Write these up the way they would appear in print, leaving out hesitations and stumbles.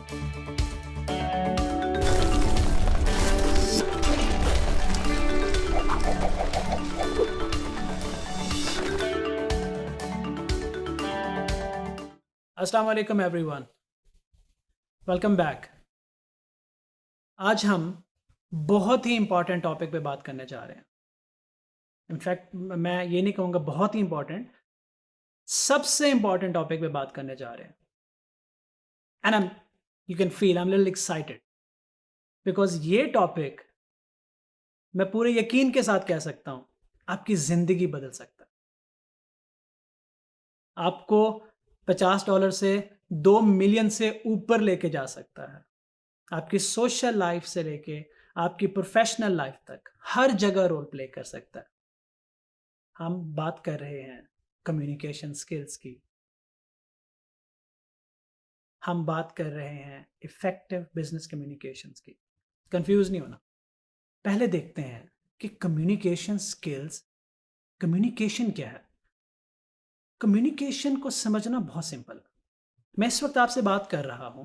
अस्सलाम वालेकुम everyone, welcome back. आज हम बहुत ही इम्पोर्टेंट टॉपिक पे बात करने जा रहे हैं। इनफैक्ट मैं ये नहीं कहूँगा बहुत ही इम्पोर्टेंट, सबसे इम्पोर्टेंट टॉपिक पे बात करने जा रहे हैं। And you can feel I am little excited because ये टॉपिक मैं पूरे यकीन के साथ कह सकता हूँ आपकी ज़िंदगी बदल सकता है। आपको $50 से 2 मिलियन से ऊपर लेके जा सकता है। आपकी सोशल लाइफ से लेके आपकी प्रोफेशनल लाइफ तक हर जगह रोल प्ले कर सकता है। हम बात कर रहे हैं कम्युनिकेशन स्किल्स की। हम बात कर रहे हैं इफेक्टिव बिजनेस कम्युनिकेशंस की। कंफ्यूज नहीं होना। पहले देखते हैं कि कम्युनिकेशन स्किल्स, कम्युनिकेशन क्या है। कम्युनिकेशन को समझना बहुत सिंपल है। मैं इस वक्त आपसे बात कर रहा हूं,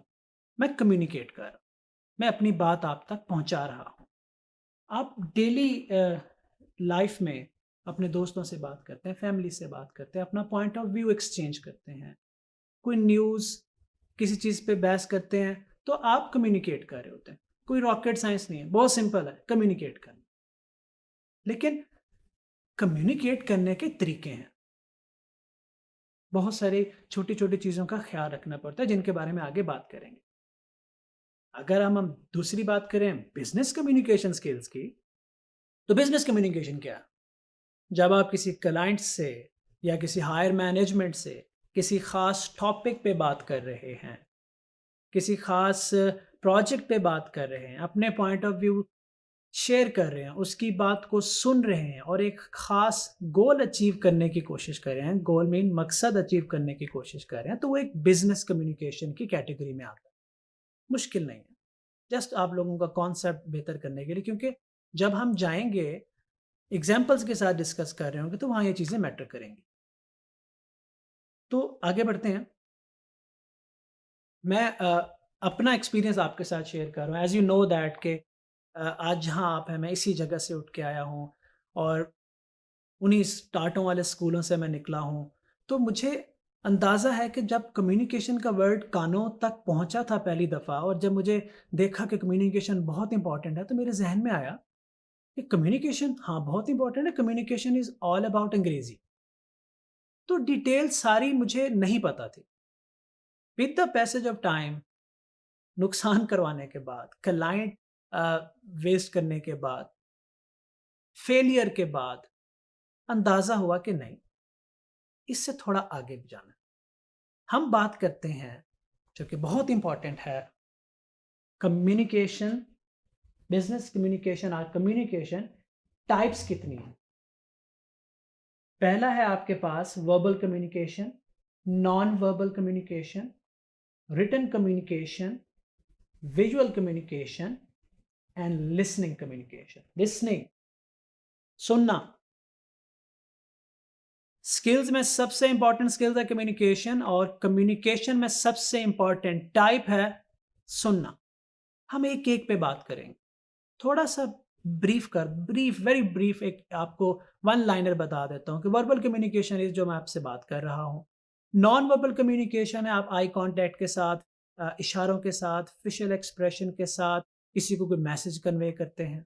मैं कम्युनिकेट कर रहा हूं, मैं अपनी बात आप तक पहुंचा रहा हूं। आप डेली लाइफ में अपने दोस्तों से बात करते हैं, फैमिली से बात करते हैं, अपना पॉइंट ऑफ व्यू एक्सचेंज करते हैं, कोई न्यूज़ किसी चीज़ पे बहस करते हैं, तो आप कम्युनिकेट कर रहे होते हैं। कोई रॉकेट साइंस नहीं है, बहुत सिंपल है कम्युनिकेट करना। लेकिन कम्युनिकेट करने के तरीके हैं। बहुत सारी छोटी छोटी चीज़ों का ख्याल रखना पड़ता है जिनके बारे में आगे बात करेंगे। अगर हम दूसरी बात करें बिजनेस कम्युनिकेशन स्किल्स की, तो बिजनेस कम्युनिकेशन क्या है? जब आप किसी क्लाइंट से या किसी हायर मैनेजमेंट से किसी खास टॉपिक पे बात कर रहे हैं, किसी खास प्रोजेक्ट पे बात कर रहे हैं, अपने पॉइंट ऑफ व्यू शेयर कर रहे हैं, उसकी बात को सुन रहे हैं और एक खास गोल अचीव करने की कोशिश कर रहे हैं, गोल मीन मकसद अचीव करने की कोशिश कर रहे हैं, तो वो एक बिजनेस कम्युनिकेशन की कैटेगरी में आता है। मुश्किल नहीं है, जस्ट आप लोगों का कॉन्सेप्ट बेहतर करने के लिए, क्योंकि जब हम जाएंगे एग्जाम्पल्स के साथ डिस्कस कर रहे होंगे तो वहाँ ये चीज़ें मैटर करेंगी। तो आगे बढ़ते हैं। मैं अपना एक्सपीरियंस आपके साथ शेयर कर रहा हूँ। एज़ यू नो दैट कि आज जहाँ आप हैं, मैं इसी जगह से उठ के आया हूँ और उन्हीं स्टार्टों वाले स्कूलों से मैं निकला हूँ। तो मुझे अंदाज़ा है कि जब कम्युनिकेशन का वर्ड कानों तक पहुँचा था पहली दफ़ा और जब मुझे देखा कि कम्युनिकेशन बहुत इम्पोर्टेंट है, तो मेरे ज़हन में आया कि कम्युनिकेशन हाँ, बहुत इम्पोर्टेंट है, कम्युनिकेशन इज़ ऑल अबाउट अंग्रेज़ी। तो डिटेल सारी मुझे नहीं पता थी। With the passage of time, नुकसान करवाने के बाद, क्लाइंट वेस्ट करने के बाद, फेलियर के बाद अंदाज़ा हुआ कि नहीं, इससे थोड़ा आगे भी जाना है। हम बात करते हैं जो कि बहुत इंपॉर्टेंट है, कम्युनिकेशन, बिजनेस कम्युनिकेशन और कम्युनिकेशन टाइप्स कितनी है। पहला है आपके पास verbal communication, non verbal communication, written communication, visual communication and listening communication. Listening, सुनना। स्किल्स में सबसे इंपॉर्टेंट स्किल्स है कम्युनिकेशन और कम्युनिकेशन में सबसे इंपॉर्टेंट टाइप है सुनना। हम एक एक पे बात करेंगे। थोड़ा सा ब्रीफ वेरी ब्रीफ एक आपको वन लाइनर बता देता हूँ कि वर्बल कम्युनिकेशन इज जो मैं आपसे बात कर रहा हूँ। नॉन वर्बल कम्युनिकेशन है आप आई कांटेक्ट के साथ, इशारों के साथ, फेशियल एक्सप्रेशन के साथ किसी को कोई मैसेज कन्वे करते हैं।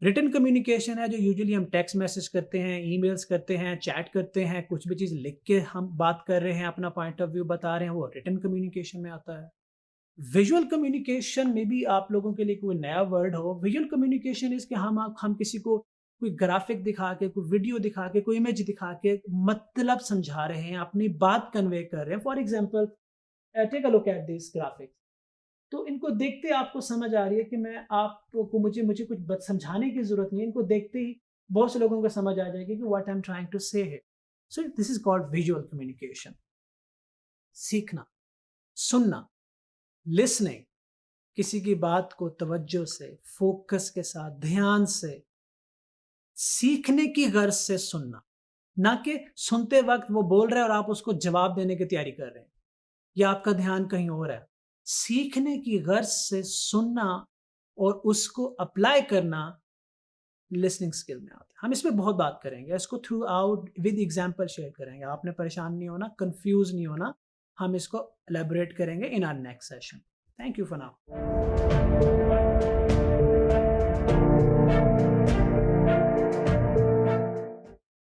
रिटन कम्युनिकेशन है जो यूजुअली हम टेक्स्ट मैसेज करते हैं, ईमेल्स करते हैं, चैट करते हैं, कुछ भी चीज़ लिख के हम बात कर रहे हैं, अपना पॉइंट ऑफ व्यू बता रहे हैं, वो रिटन कम्युनिकेशन में आता है। विजुअल कम्युनिकेशन में भी आप लोगों के लिए कोई नया वर्ड हो। विजुअल कम्युनिकेशन इज कि हम किसी को कोई ग्राफिक दिखा के, कोई वीडियो दिखा के, कोई इमेज दिखा के मतलब समझा रहे हैं, अपनी बात कन्वे कर रहे हैं। For example, take a look at this graphic. तो इनको देखते आपको समझ आ रही है कि मैं आपको मुझे मुझे कुछ समझाने की जरूरत नहीं है। इनको देखते ही बहुत से लोगों को समझ आ जाएगी कि what I am trying to say है। So this is called visual communication. सीखना, सुनना, लिसनिंग, किसी की बात को तवज्जो से, फोकस के साथ, ध्यान से, सीखने की गर्ज से सुनना, ना कि सुनते वक्त वो बोल रहे हैं और आप उसको जवाब देने की तैयारी कर रहे हैं या आपका ध्यान कहीं और है। सीखने की गर्ज से सुनना और उसको अप्लाई करना लिसनिंग स्किल में आता है। हम इसमें बहुत बात करेंगे, इसको through out with example share करेंगे। आपने परेशान नहीं होना, कंफ्यूज नहीं होना। हम इसको एलेबोरेट करेंगे in our next session. Thank you for now.